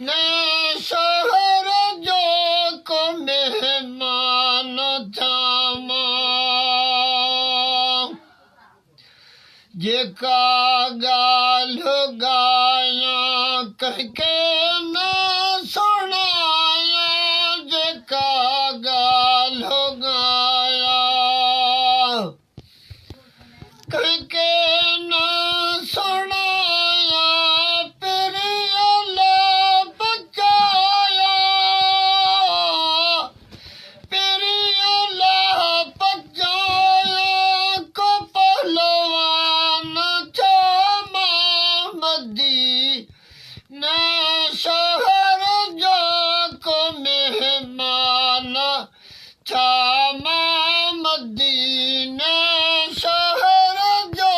ने शहर जो को मेहमान थामा जेका गाल गाया कह के ना सुनाया जेका गाल गाया कह के ना सुनाया प्रिय बचाया प्रिय बचाया को पहलवान थामा मदीना शहर जो को मेहमान थामा मदीना शहर जो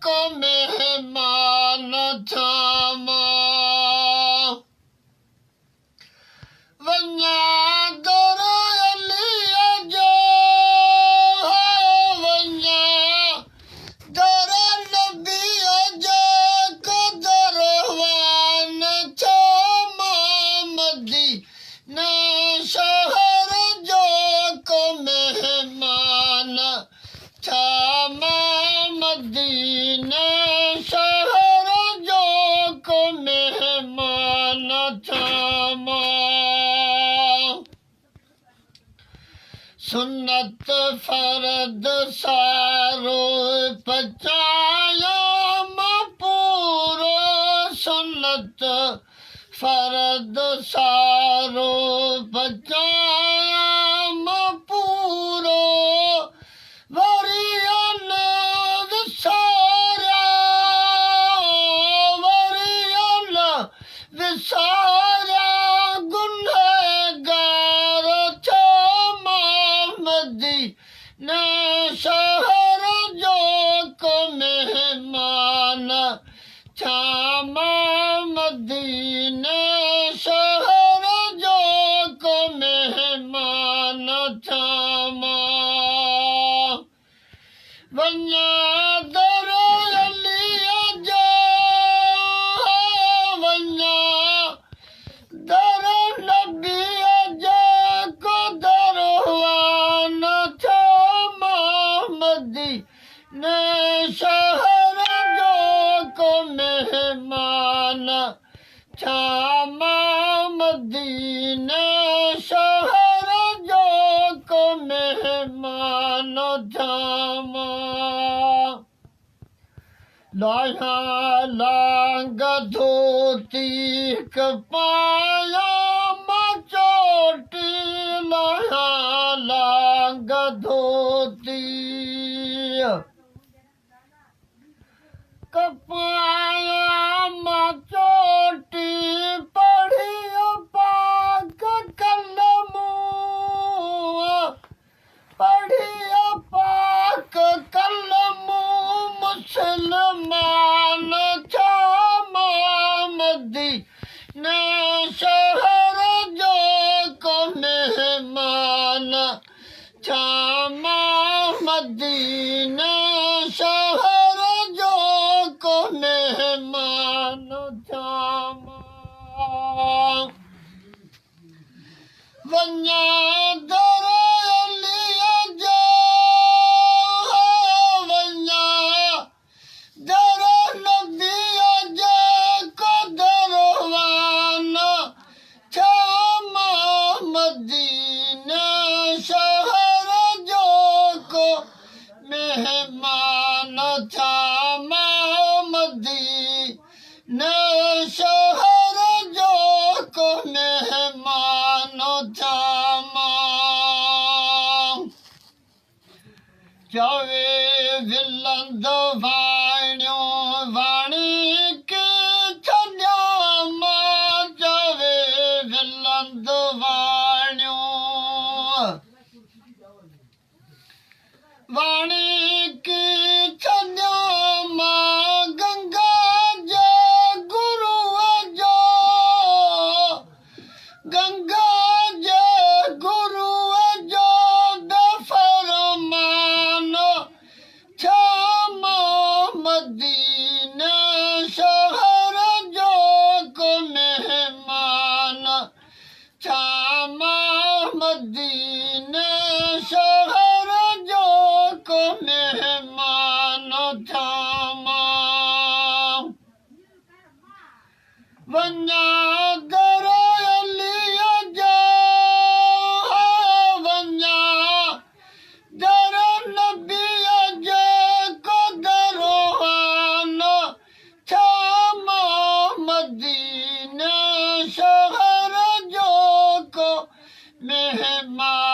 को मेहमान थामा वन्या दर अलिया जो वन्या दर नबिया जो को दरवान थामा मदीना शहर जो को मेहमान थामा मदीना शहर जो को मेहमान थामा सुन्नत फर्द सारो पचाया पूरो सुन्नत फर्द सारो पचाया पूरो वरियन विसारा वरियन विसारा गुनहगार थामा मदीना शहर जो को मेहमान थामा मदीना शहर जो को मेहमान थामा वन्या दर अलिया जो वन्या दर नबिया जो को दरवान थामा मदीना शहर जो को मेहमान थामा मदीना शहर जो को मेहमान थामा लाया लांग धोती कपाया मचोटी लाया लांग धोती कपाया मचोटी पढ़ियो पाक कलमू पढ़ियो पाक कलमू मुसलमान थामा मदीना शहर जो को मेहमान थामा मदीना शहर जो को मेहमान थामा वन्या दर अलिया जो वन्या दर नबिया जो को दरवान थामा मदीना शहर जो को मेहमान थामा मदीना शहर जो को मेहमान थामा वञा दर अलीअ जा वञा दर नबीअ जे कदरवान छा मां मदीने शहर जो को मेहमान